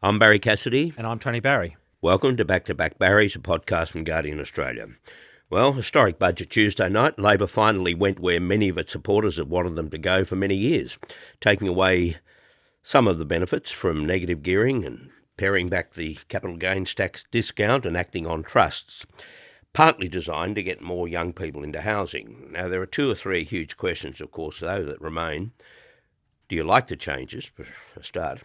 I'm Barrie Cassidy. And I'm Tony Barrie. Welcome to Back Barries, a podcast from Guardian Australia. Well, historic budget Tuesday night. Labor finally went where many of its supporters have wanted them to go for many years, taking away some of the benefits from negative gearing and paring back the capital gains tax discount and acting on trusts, partly designed to get more young people into housing. Now, there are two or three huge questions, of course, though, that remain. Do you like the changes, for a start?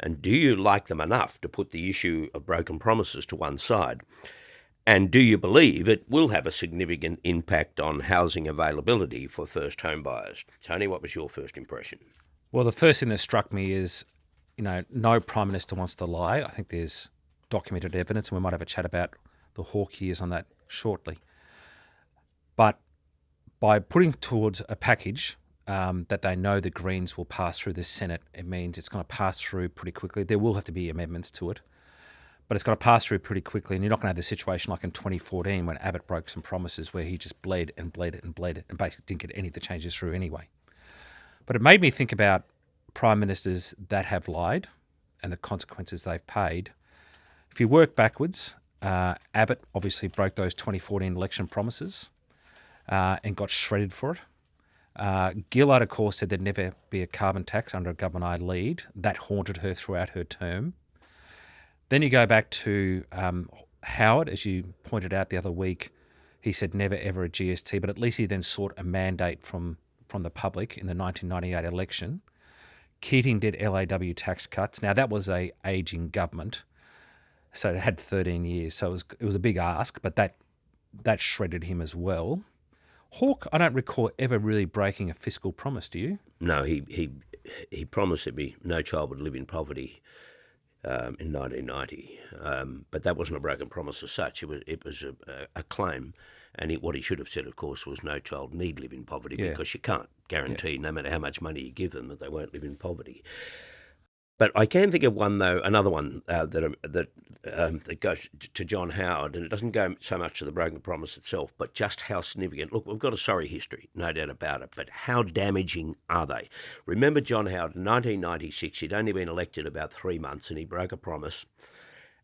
And do you like them enough to put the issue of broken promises to one side? And do you believe it will have a significant impact on housing availability for first home buyers? Tony, what was your first impression? Well, the first thing that struck me is, no Prime Minister wants to lie. I think there's documented evidence, and we might have a chat about the Hawke years on that shortly. But by putting towards a package that they know the Greens will pass through the Senate, it means it's going to pass through pretty quickly. There will have to be amendments to it, but it's going to pass through pretty quickly, and you're not going to have the situation like in 2014 when Abbott broke some promises where he just bled and basically didn't get any of the changes through anyway. But it made me think about Prime Ministers that have lied and the consequences they've paid. If you work backwards, Abbott obviously broke those 2014 election promises and got shredded for it. Gillard, of course, said there'd never be a carbon tax under a government I lead. That haunted her throughout her term. Then you go back to Howard, as you pointed out the other week. He said never ever a GST, but at least he then sought a mandate from the public in the 1998 election. Keating did LAW tax cuts. Now, that was a ageing government, so it had 13 years, so it was a big ask, but that shredded him as well. Hawke, I don't recall ever really breaking a fiscal promise, do you? No, he promised that no child would live in poverty in 1990, but that wasn't a broken promise as such. It was a claim, and what he should have said, of course, was no child need live in poverty, because you can't guarantee, no matter how much money you give them, that they won't live in poverty. But I can think of one, though, another one that goes to John Howard, and it doesn't go so much to the broken promise itself, but just how significant. Look, we've got a sorry history, no doubt about it, but how damaging are they? Remember John Howard in 1996, he'd only been elected about 3 months, and he broke a promise,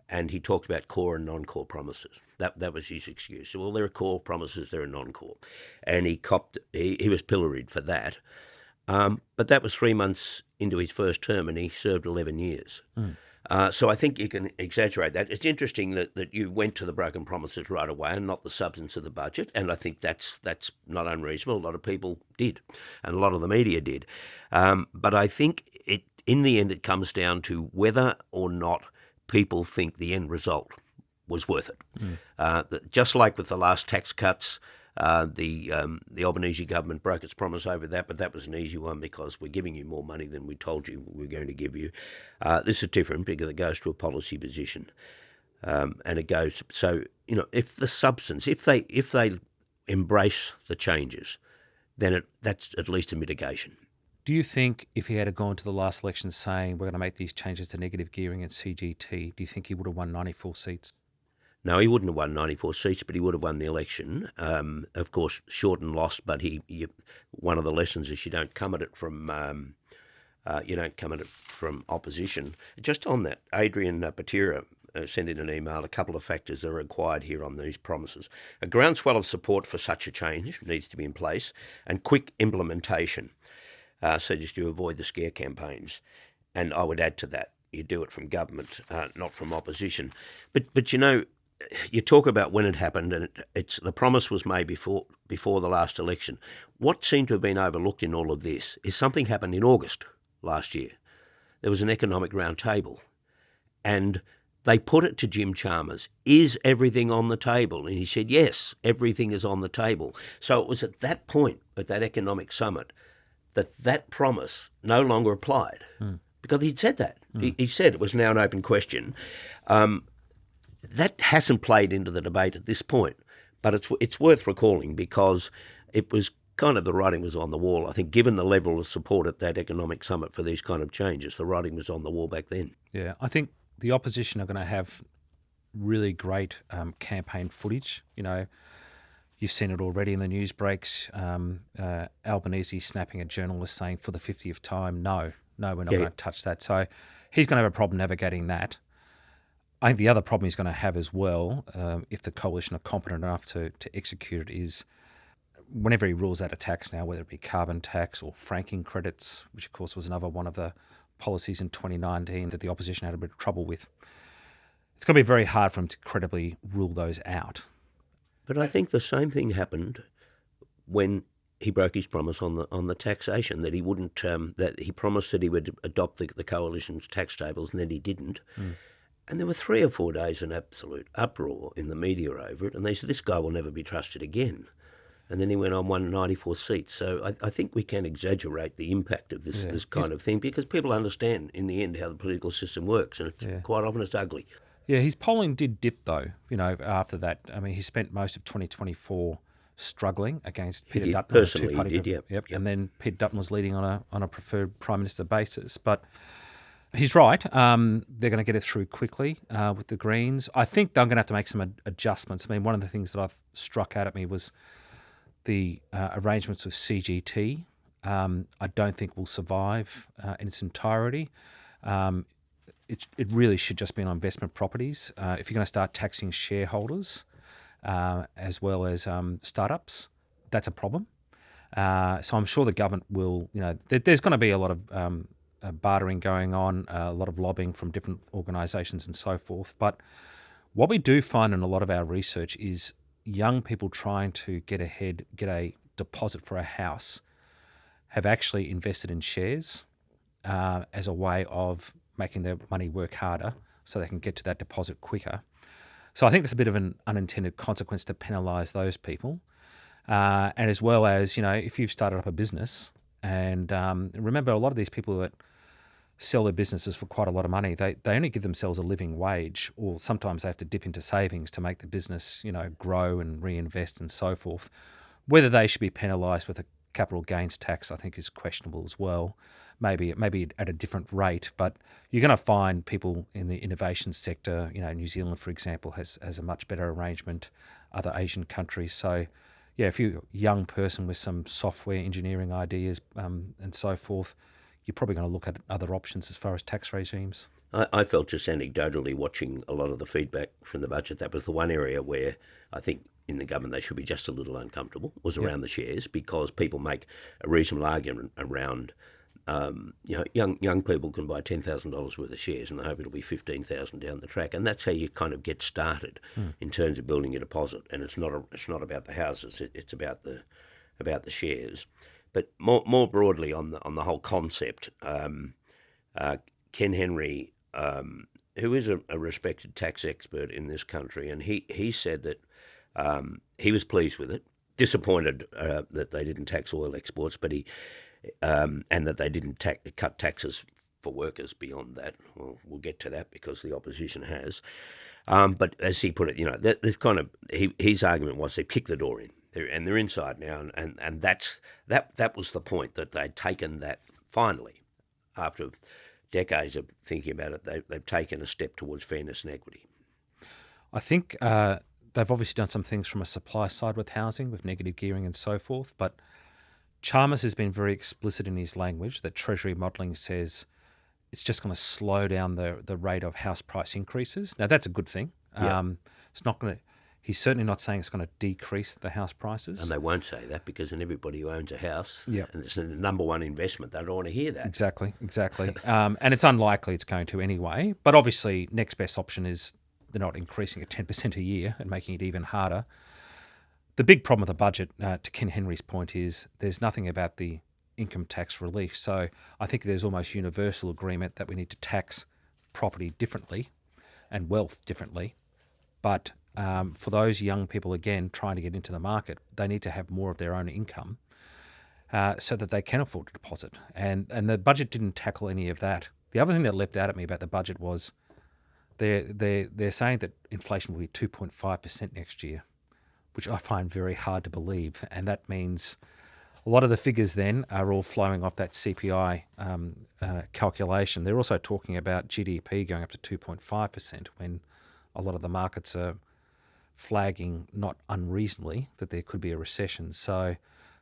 and he talked about core and non-core promises. That was his excuse. Well, there are core promises, there are non-core. And he was pilloried for that. But that was 3 months into his first term, and he served 11 years. So I think you can exaggerate that. It's interesting that you went to the broken promises right away and not the substance of the budget, and I think that's not unreasonable. A lot of people did, and a lot of the media did. But I think in the end it comes down to whether or not people think the end result was worth it. Just like with the last tax cuts, the Albanese government broke its promise over that, but that was an easy one because we're giving you more money than we told you we were going to give you. This is different because it goes to a policy position, and it goes. So if the substance, if they embrace the changes, then that's at least a mitigation. Do you think if he had gone to the last election saying we're going to make these changes to negative gearing and CGT, do you think he would have won 94 seats? No, he wouldn't have won 94 seats, but he would have won the election. Of course, short and lost. But one of the lessons is you don't come at it from opposition. Just on that, Adrian Patera sent in an email. A couple of factors are required here on these promises. A groundswell of support for such a change needs to be in place, and quick implementation. So just to avoid the scare campaigns. And I would add to that, you do it from government, not from opposition. But you talk about when it happened, and the promise was made before the last election. What seemed to have been overlooked in all of this is something happened in August last year. There was an economic roundtable, and they put it to Jim Chalmers, is everything on the table? And he said, yes, everything is on the table. So it was at that point, at that economic summit, that promise no longer applied, because he'd said that. He said it was now an open question. That hasn't played into the debate at this point, but it's worth recalling because it was kind of the writing was on the wall. I think given the level of support at that economic summit for these kind of changes, the writing was on the wall back then. Yeah, I think the opposition are going to have really great campaign footage. You've seen it already in the news breaks. Albanese snapping at journalists saying for the 50th time, no, we're not going to touch that. So he's going to have a problem navigating that. I think the other problem he's going to have as well, if the coalition are competent enough to execute it, is whenever he rules out a tax now, whether it be carbon tax or franking credits, which of course was another one of the policies in 2019 that the opposition had a bit of trouble with, it's going to be very hard for him to credibly rule those out. But I think the same thing happened when he broke his promise on the taxation, that he wouldn't, that he promised that he would adopt the coalition's tax tables, and then he didn't. And there were 3 or 4 days in absolute uproar in the media over it, and they said, this guy will never be trusted again. And then he went on, won 94 seats. So I think we can exaggerate the impact of this kind of thing, because people understand in the end how the political system works, and quite often it's ugly. Yeah, his polling did dip though, after that. I mean, he spent most of 2024 struggling against Peter Dutton. Personally, he did, Yep. And then Peter Dutton was leading on a preferred Prime Minister basis. But he's right. They're going to get it through quickly with the Greens. I think they're going to have to make some adjustments. I mean, one of the things that I've struck out at me was the arrangements with CGT. I don't think will survive in its entirety. It really should just be on investment properties. If you're going to start taxing shareholders as well as startups, that's a problem. So I'm sure the government will, there's going to be a lot of bartering going on, a lot of lobbying from different organisations and so forth. But what we do find in a lot of our research is young people trying to get a deposit for a house have actually invested in shares as a way of making their money work harder so they can get to that deposit quicker. So I think there's a bit of an unintended consequence to penalise those people. And as well as, if you've started up a business, and remember a lot of these people that sell their businesses for quite a lot of money, they only give themselves a living wage, or sometimes they have to dip into savings to make the business, grow and reinvest and so forth. Whether they should be penalised with a capital gains tax, I think, is questionable as well. Maybe at a different rate, but you're going to find people in the innovation sector. New Zealand, for example, has a much better arrangement. Other Asian countries. So, yeah, if you're a young person with some software engineering ideas and so forth, you're probably going to look at other options as far as tax regimes. I felt just anecdotally watching a lot of the feedback from the budget, that was the one area where I think in the government they should be just a little uncomfortable, was around the shares, because people make a reasonable argument around, young people can buy $10,000 worth of shares and they hope it'll be $15,000 down the track, and that's how you kind of get started in terms of building a deposit. And it's not about the houses; it's about the shares. But more broadly on the whole concept, Ken Henry, who is a respected tax expert in this country, and he said that he was pleased with it, disappointed that they didn't tax oil exports, but and that they didn't cut taxes for workers beyond that. Well, we'll get to that because the opposition has. But as he put it, they've kind of his argument was they've kicked the door in. They're inside now, and that was the point, that they'd taken that finally, after decades of thinking about it, they've taken a step towards fairness and equity. I think they've obviously done some things from a supply side with housing, with negative gearing and so forth, but Chalmers has been very explicit in his language that Treasury modelling says it's just going to slow down the rate of house price increases. Now, that's a good thing. It's not going to. He's certainly not saying it's going to decrease the house prices. And they won't say that, because then everybody who owns a house, and it's the number one investment, they don't want to hear that. Exactly. And it's unlikely it's going to anyway. But obviously, next best option is they're not increasing it 10% a year and making it even harder. The big problem with the budget, to Ken Henry's point, is there's nothing about the income tax relief. So I think there's almost universal agreement that we need to tax property differently and wealth differently. But for those young people, again, trying to get into the market, they need to have more of their own income so that they can afford to deposit. And the budget didn't tackle any of that. The other thing that leapt out at me about the budget was they're saying that inflation will be 2.5% next year, which I find very hard to believe. And that means a lot of the figures then are all flowing off that CPI calculation. They're also talking about GDP going up to 2.5% when a lot of the markets are flagging, not unreasonably, that there could be a recession. So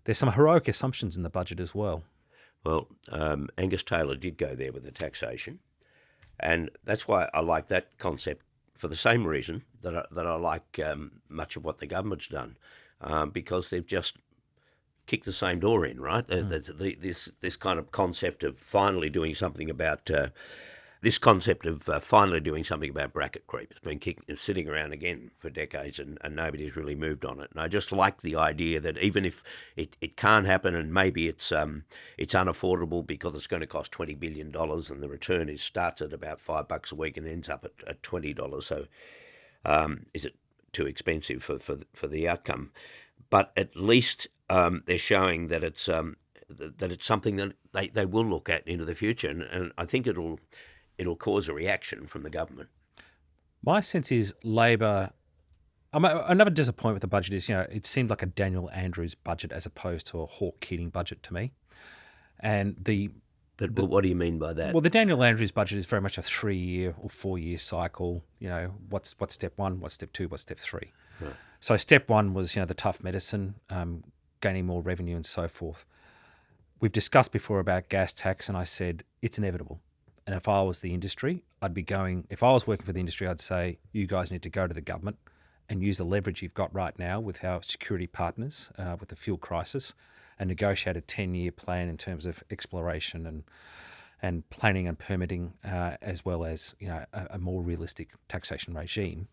there's some heroic assumptions in the budget as well. Well, Angus Taylor did go there with the taxation. And that's why I like that concept for the same reason that I like much of what the government's done, because they've just kicked the same door in, right? This kind of concept of finally doing something about bracket creep. It's been sitting around again for decades, and nobody's really moved on it. And I just like the idea that even if it can't happen, and maybe it's unaffordable because it's going to cost $20 billion, and the return starts at about $5 a week and ends up at $20. So is it too expensive for the outcome? But at least they're showing that it's something that they will look at into the future, and I think it'll cause a reaction from the government. My sense is Labor. Another disappointment with the budget is, it seemed like a Daniel Andrews budget as opposed to a Hawke Keating budget to me. And But what do you mean by that? Well, the Daniel Andrews budget is very much a 3-year or 4-year cycle. What's step one, what's step two, what's step three. Right. So step one was, the tough medicine, gaining more revenue and so forth. We've discussed before about gas tax, and I said it's inevitable. And if I was the industry, if I was working for the industry, I'd say, you guys need to go to the government and use the leverage you've got right now with our security partners, with the fuel crisis, and negotiate a 10-year plan in terms of exploration and planning and permitting, as well as a more realistic taxation regime.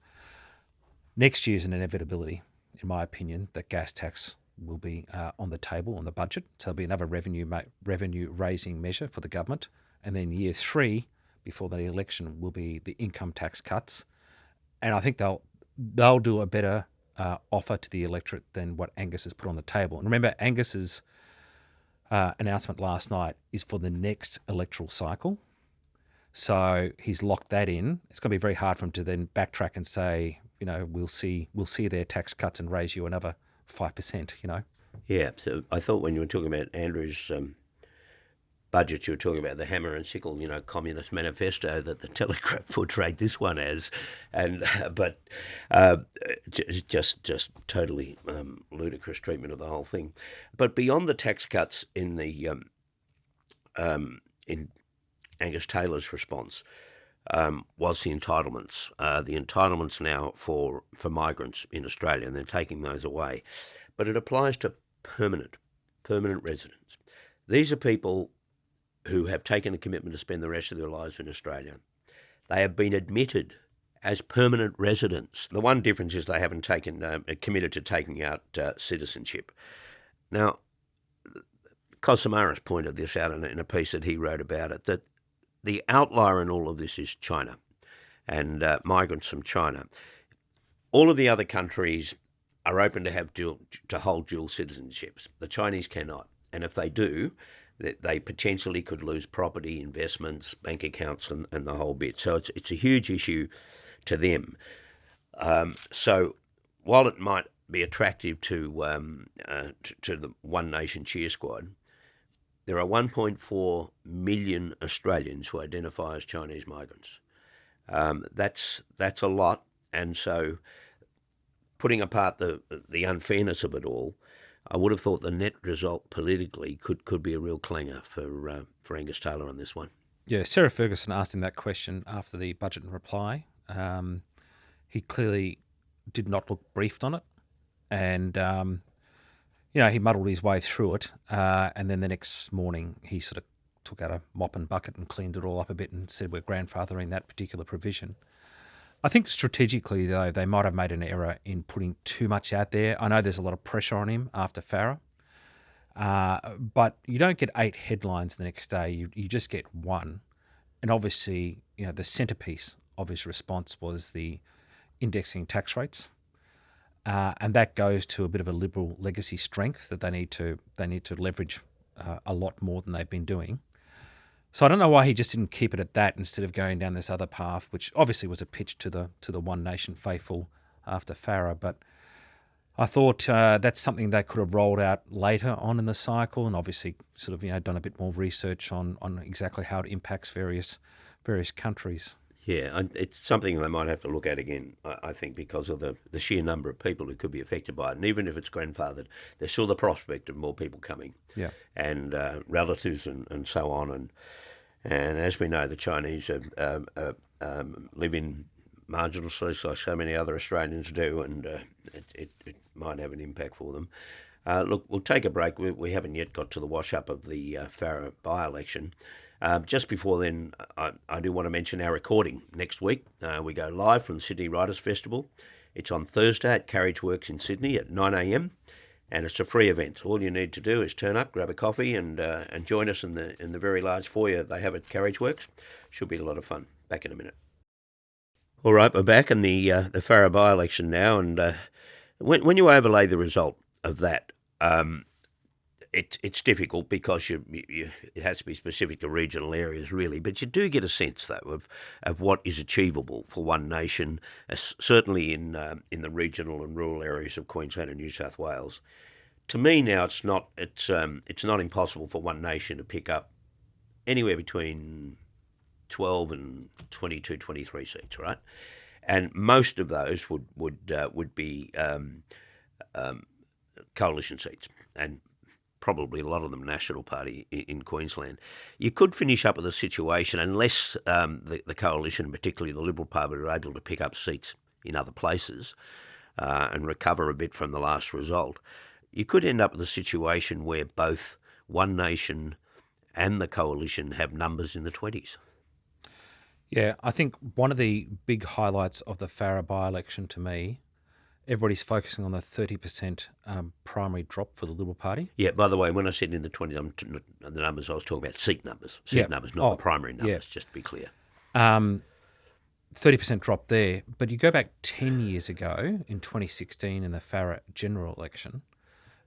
Next year's an inevitability, in my opinion, that gas tax will be on the table on the budget. So there'll be another revenue raising measure for the government. And then year 3, before the election, will be the income tax cuts. And I think they'll do a better offer to the electorate than what Angus has put on the table. And remember, Angus's announcement last night is for the next electoral cycle. So he's locked that in. It's going to be very hard for him to then backtrack and say, we'll see their tax cuts and raise you another 5%. Yeah. So I thought when you were talking about Andrew's budget, you were talking about the hammer and sickle, communist manifesto that the Telegraph portrayed this one as, but just totally ludicrous treatment of the whole thing. But beyond the tax cuts in the in Angus Taylor's response was the entitlements. The entitlements now for migrants in Australia, and they're taking those away, but it applies to permanent residents. These are people who have taken a commitment to spend the rest of their lives in Australia. They have been admitted as permanent residents. The one difference is they haven't committed to taking out citizenship. Now, Kosamaris pointed this out in a piece that he wrote about it, that the outlier in all of this is China and migrants from China. All of the other countries are open to hold dual citizenships. The Chinese cannot, and if they do, they potentially could lose property, investments, bank accounts, and the whole bit. So it's a huge issue to them. So while it might be attractive to the One Nation cheer squad, there are 1.4 million Australians who identify as Chinese migrants. That's a lot, and so putting apart the unfairness of it all, I would have thought the net result politically could be a real clanger for Angus Taylor on this one. Yeah, Sarah Ferguson asked him that question after the budget and reply. He clearly did not look briefed on it, and he muddled his way through it. And then the next morning, he sort of took out a mop and bucket and cleaned it all up a bit and said we're grandfathering that particular provision. I think strategically, though, they might have made an error in putting too much out there. I know there's a lot of pressure on him after Farah, but you don't get 8 headlines the next day. You just get one. And obviously, the centrepiece of his response was the indexing tax rates, and that goes to a bit of a Liberal legacy strength that they need to leverage a lot more than they've been doing. So I don't know why he just didn't keep it at that instead of going down this other path, which obviously was a pitch to the One Nation faithful after Farah. But I thought that's something they could have rolled out later on in the cycle, and obviously sort of done a bit more research on exactly how it impacts various countries. Yeah, it's something they might have to look at again, I think, because of the sheer number of people who could be affected by it. And even if it's grandfathered, there's still the prospect of more people coming. Yeah. And relatives and so on. And as we know, the Chinese live in marginal states like so many other Australians do, and it might have an impact for them. Look, we'll take a break. We haven't yet got to the wash-up of the Farrer by-election. Just before then, I do want to mention our recording next week. We go live from the Sydney Writers' Festival. It's on Thursday at Carriage Works in Sydney at 9 a.m. and it's a free event. All you need to do is turn up, grab a coffee, and join us in the very large foyer they have at Carriage Works. Should be a lot of fun. Back in a minute. All right, we're back in the Farrer by-election now, and when you overlay the result of that, it's difficult because it has to be specific to regional areas, really. But you do get a sense, though, of what is achievable for one nation, certainly in the regional and rural areas of Queensland and New South Wales. To me now, it's not impossible for one nation to pick up anywhere between 12 and 22, 23 seats, right? And most of those would be coalition seats, and probably a lot of them National Party in Queensland. You could finish up with a situation, unless the coalition, particularly the Liberal Party, are able to pick up seats in other places and recover a bit from the last result. You could end up with a situation where both One Nation and the coalition have numbers in the 20s. Yeah, I think one of the big highlights of the Farrer by-election to me, everybody's focusing on the 30% primary drop for the Liberal Party. Yeah, by the way, when I said in the 20s, the numbers I was talking about, seat numbers. Numbers, not the primary numbers, just to be clear. 30% drop there. But you go back 10 years ago, in 2016, in the Farrer general election,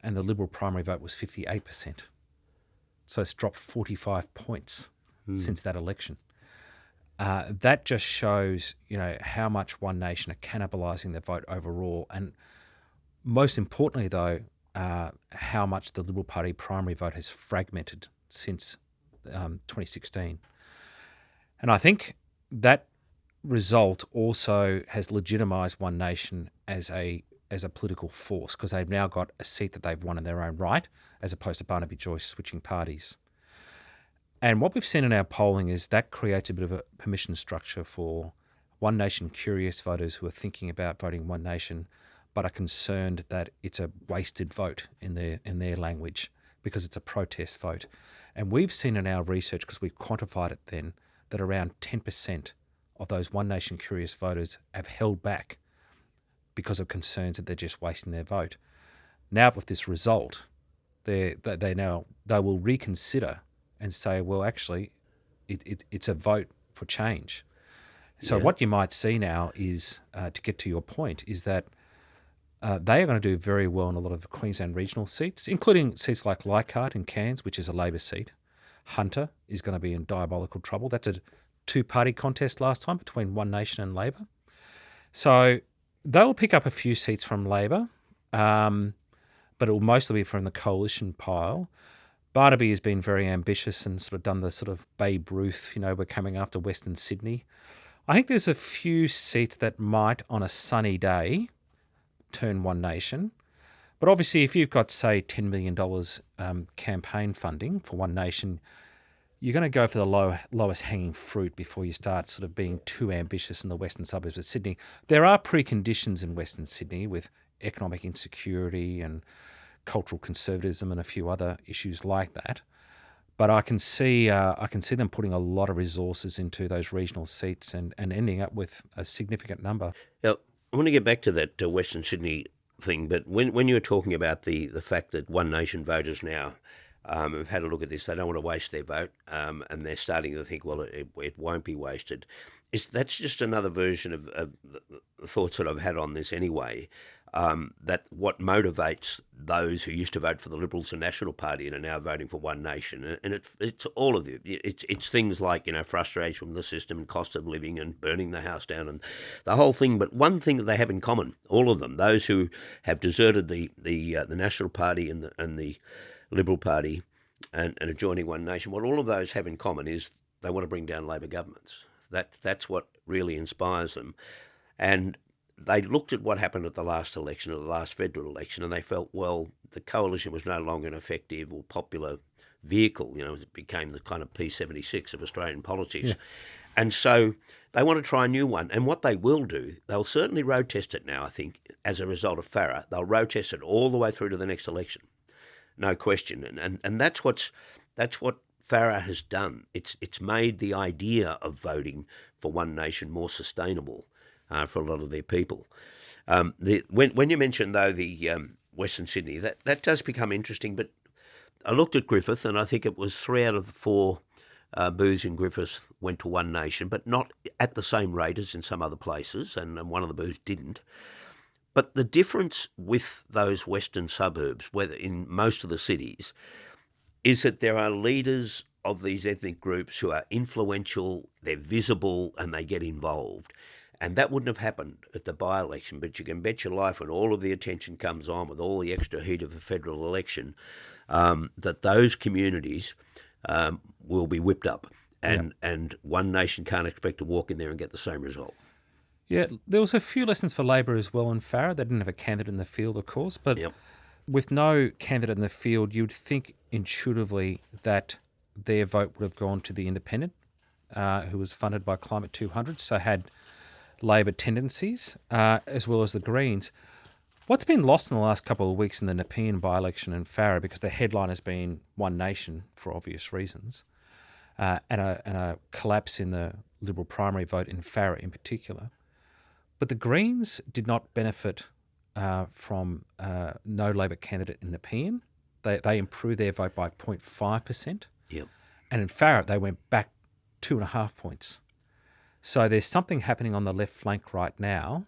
and the Liberal primary vote was 58%. So it's dropped 45 points since that election. That just shows, how much One Nation are cannibalising their vote overall, and most importantly, though, how much the Liberal Party primary vote has fragmented since 2016. And I think that result also has legitimised One Nation as a political force, because they've now got a seat that they've won in their own right, as opposed to Barnaby Joyce switching parties. And what we've seen in our polling is that creates a bit of a permission structure for One Nation curious voters who are thinking about voting One Nation, but are concerned that it's a wasted vote in their language because it's a protest vote. And we've seen in our research, because we've quantified it then, that around 10% of those One Nation curious voters have held back because of concerns that they're just wasting their vote. Now with this result, they will reconsider and say, well, actually, it's a vote for change. So what you might see now is, to get to your point, is that they are going to do very well in a lot of Queensland regional seats, including seats like Leichhardt in Cairns, which is a Labor seat. Hunter is going to be in diabolical trouble. That's a two-party contest last time between One Nation and Labor. So they'll pick up a few seats from Labor, but it will mostly be from the coalition pile. Barnaby has been very ambitious and sort of done the sort of Babe Ruth, we're coming after Western Sydney. I think there's a few seats that might, on a sunny day, turn One Nation. But obviously, if you've got, say, $10 million campaign funding for One Nation, you're going to go for the lowest hanging fruit before you start sort of being too ambitious in the western suburbs of Sydney. There are preconditions in Western Sydney with economic insecurity and cultural conservatism and a few other issues like that. But I can see them putting a lot of resources into those regional seats and ending up with a significant number. Now, I want to get back to that Western Sydney thing, but when you were talking about the fact that One Nation voters now have had a look at this, they don't want to waste their vote, and they're starting to think, well, it won't be wasted. That's just another version of the thoughts that I've had on this anyway. That what motivates those who used to vote for the Liberals and National Party and are now voting for One Nation, and it's all of it. It's things like frustration from the system and cost of living and burning the house down and the whole thing. But one thing that they have in common, all of them, those who have deserted the National Party and the Liberal Party and are joining One Nation, what all of those have in common is they want to bring down Labor governments. That's what really inspires them, and they looked at what happened at the last election, or the last federal election, and they felt, well, the coalition was no longer an effective or popular vehicle. It became the kind of P76 of Australian politics. Yeah. And so they want to try a new one. And what they will do, they'll certainly road test it now, I think, as a result of Farah. They'll road test it all the way through to the next election. No question. And that's what Farah has done. It's made the idea of voting for one nation more sustainable for a lot of their people. When you mentioned, though, the Western Sydney, that does become interesting. But I looked at Griffith, and I think it was 3 out of the 4 booths in Griffith went to One Nation, but not at the same rate as in some other places, and one of the booths didn't. But the difference with those western suburbs, whether in most of the cities, is that there are leaders of these ethnic groups who are influential, they're visible, and they get involved. And that wouldn't have happened at the by-election, but you can bet your life when all of the attention comes on with all the extra heat of a federal election, that those communities will be whipped up. And One Nation can't expect to walk in there and get the same result. Yeah, there was a few lessons for Labor as well in Farah. They didn't have a candidate in the field, of course, but with no candidate in the field, you'd think intuitively that their vote would have gone to the Independent, who was funded by Climate 200, so had Labor tendencies, as well as the Greens. What's been lost in the last couple of weeks in the Nepean by-election in Farah, because the headline has been One Nation for obvious reasons, and a collapse in the Liberal primary vote in Farah in particular. But the Greens did not benefit from no Labor candidate in Nepean. They improved their vote by 0.5%. Yep. And in Farah, they went back 2.5 points. So there's something happening on the left flank right now.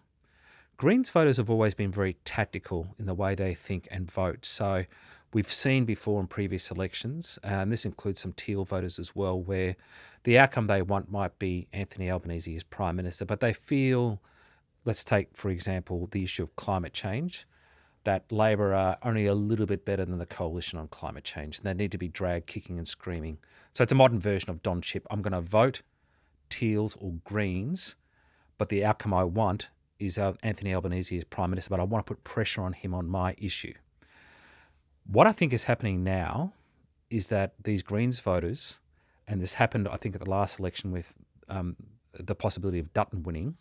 Greens voters have always been very tactical in the way they think and vote. So we've seen before in previous elections, and this includes some Teal voters as well, where the outcome they want might be Anthony Albanese as Prime Minister, but they feel, let's take, for example, the issue of climate change, that Labor are only a little bit better than the coalition on climate change, and they need to be dragged kicking and screaming. So it's a modern version of Don Chip. I'm going to vote Teals or Greens, but the outcome I want is Anthony Albanese as Prime Minister, but I want to put pressure on him on my issue. What I think is happening now is that these Greens voters, and this happened, I think, at the last election with the possibility of Dutton winning,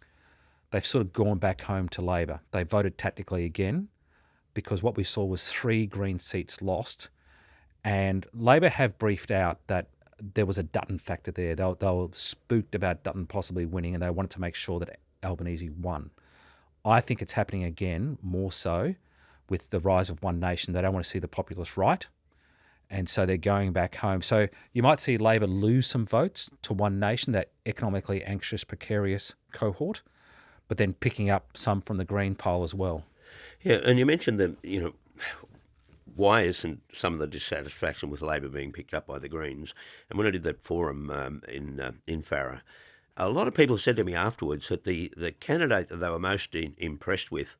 they've sort of gone back home to Labor. They voted tactically again because what we saw was 3 Green seats lost, and Labor have briefed out that there was a Dutton factor there. They were spooked about Dutton possibly winning, and they wanted to make sure that Albanese won. I think it's happening again, more so, with the rise of One Nation. They don't want to see the populist right, and so they're going back home. So you might see Labor lose some votes to One Nation, that economically anxious, precarious cohort, but then picking up some from the Green poll as well. Yeah, and you mentioned that, why isn't some of the dissatisfaction with Labor being picked up by the Greens? And when I did that forum in Farah, a lot of people said to me afterwards that the candidate that they were most impressed with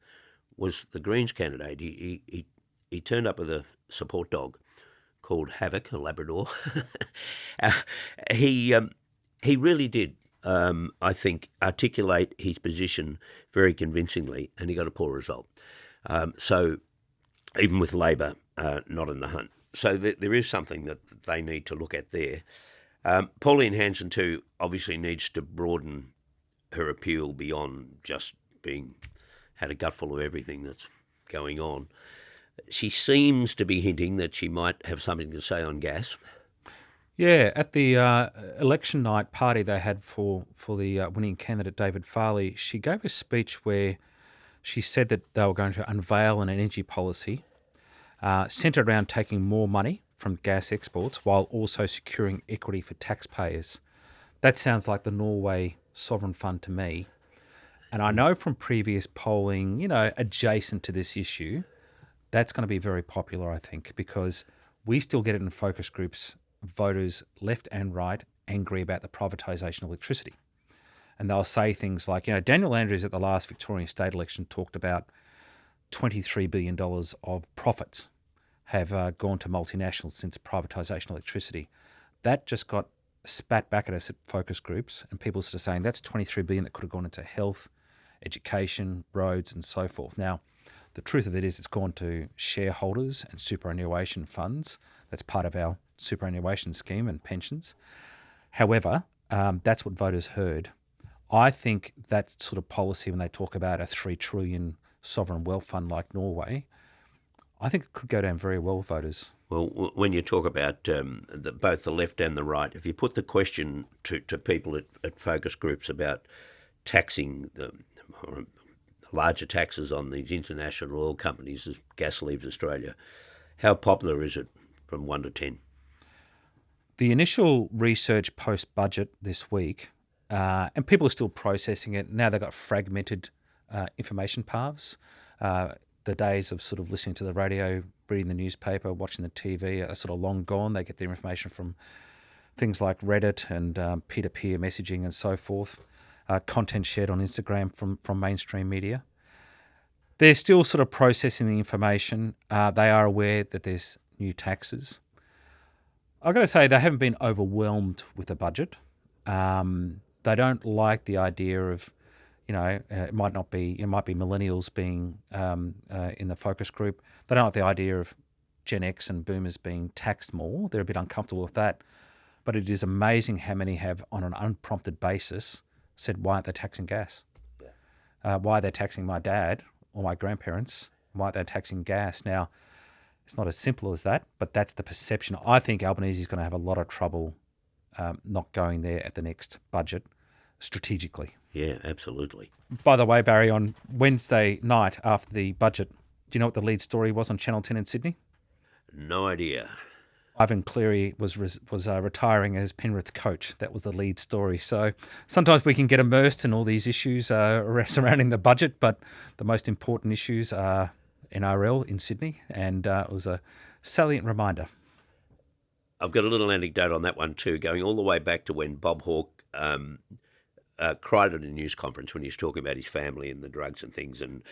was the Greens candidate. He turned up with a support dog called Havoc, a Labrador. He really did, I think, articulate his position very convincingly, and he got a poor result. So even with Labor not in the hunt. So there is something that they need to look at there. Pauline Hanson, too, obviously needs to broaden her appeal beyond just had a gutful of everything that's going on. She seems to be hinting that she might have something to say on gas. Yeah, at the election night party they had for the winning candidate, David Farley, she gave a speech where she said that they were going to unveil an energy policy centred around taking more money from gas exports while also securing equity for taxpayers. That sounds like the Norway sovereign fund to me. And I know from previous polling, adjacent to this issue, that's going to be very popular, I think, because we still get it in focus groups, voters left and right angry about the privatisation of electricity. And they'll say things like, Daniel Andrews at the last Victorian state election talked about $23 billion of profits have gone to multinationals since privatisation of electricity. That just got spat back at us at focus groups, and people sort of saying that's $23 billion that could have gone into health, education, roads, and so forth. Now, the truth of it is it's gone to shareholders and superannuation funds. That's part of our superannuation scheme and pensions. However, that's what voters heard. I think that sort of policy, when they talk about a 3 trillion sovereign wealth fund like Norway, I think it could go down very well with voters. Well, when you talk about both the left and the right, if you put the question to people at focus groups about taxing larger taxes on these international oil companies as gas leaves Australia, how popular is it from 1 to 10? The initial research post-budget this week, and people are still processing it. Now they've got fragmented information paths. The days of sort of listening to the radio, reading the newspaper, watching the TV are sort of long gone. They get their information from things like Reddit and peer-to-peer messaging and so forth, content shared on Instagram from mainstream media. They're still sort of processing the information. They are aware that there's new taxes. I've got to say they haven't been overwhelmed with the budget. They don't like the idea of, it might be millennials being in the focus group. They don't like the idea of Gen X and boomers being taxed more. They're a bit uncomfortable with that. But it is amazing how many have, on an unprompted basis, said, why aren't they taxing gas? Yeah. Why are they taxing my dad or my grandparents? Why aren't they taxing gas? Now, it's not as simple as that, but that's the perception. I think Albanese is going to have a lot of trouble not going there at the next budget strategically. Yeah, absolutely. By the way, Barry, on Wednesday night after the budget, do you know what the lead story was on Channel 10 in Sydney? No idea. Ivan Cleary was retiring as Penrith coach. That was the lead story. So sometimes we can get immersed in all these issues surrounding the budget, but the most important issues are NRL in Sydney, and it was a salient reminder. I've got a little anecdote on that one too, going all the way back to when Bob Hawke cried at a news conference when he was talking about his family and the drugs and things, and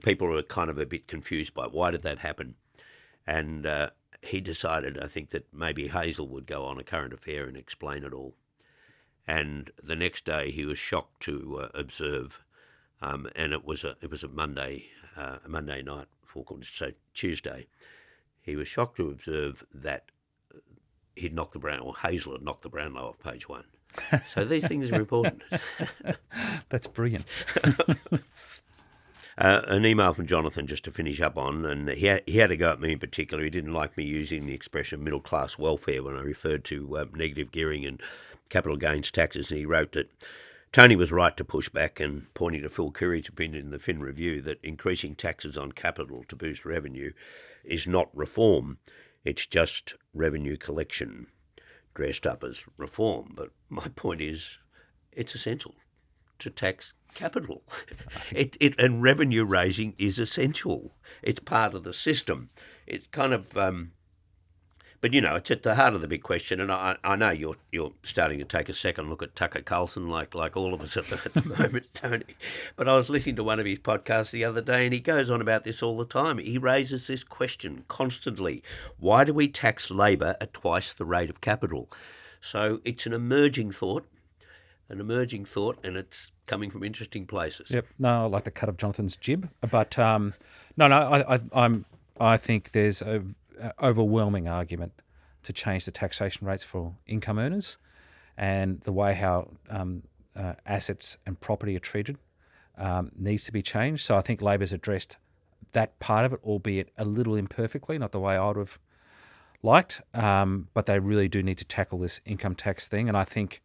people were kind of a bit confused by why did that happen, and he decided, I think, that maybe Hazel would go on A Current Affair and explain it all, and the next day he was shocked to observe, and it was a Monday night, so Tuesday, he was shocked to observe that Hazel had knocked the Brownlow off page 1. So these things are important. That's brilliant. An email from Jonathan just to finish up on, and he had to go at me in particular. He didn't like me using the expression middle-class welfare when I referred to negative gearing and capital gains taxes, and he wrote that Tony was right to push back, and pointing to Phil Curry's opinion in the Fin Review that increasing taxes on capital to boost revenue is not reform, it's just revenue collection dressed up as reform. But my point is, it's essential to tax capital. And revenue raising is essential. It's part of the system. It's kind of, but it's at the heart of the big question. And I know you're starting to take a second look at Tucker Carlson, like all of us at the moment, Tony. But I was listening to one of his podcasts the other day, and he goes on about this all the time. He raises this question constantly: why do we tax labour at twice the rate of capital? So it's an emerging thought, and it's coming from interesting places. Yep. No, I like the cut of Jonathan's jib, but I think there's an overwhelming argument to change the taxation rates for income earners, and the way how assets and property are treated needs to be changed. So I think Labor's addressed that part of it, albeit a little imperfectly, not the way I would have liked, but they really do need to tackle this income tax thing. And I think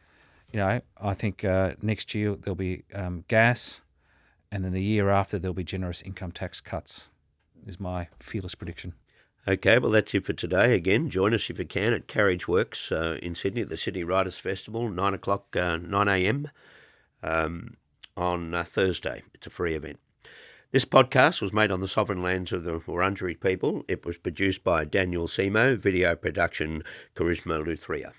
next year there'll be gas, and then the year after there'll be generous income tax cuts, is my fearless prediction. Okay, well, that's it for today. Again, join us if you can at Carriage Works in Sydney at the Sydney Writers' Festival, 9 a.m. On Thursday. It's a free event. This podcast was made on the sovereign lands of the Wurundjeri people. It was produced by Daniel Simo, video production Charisma Luthria.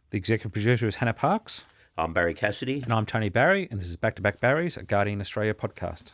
The executive producer is Hannah Parks. I'm Barrie Cassidy. And I'm Tony Barrie, and this is Back Barries, a Guardian Australia podcast.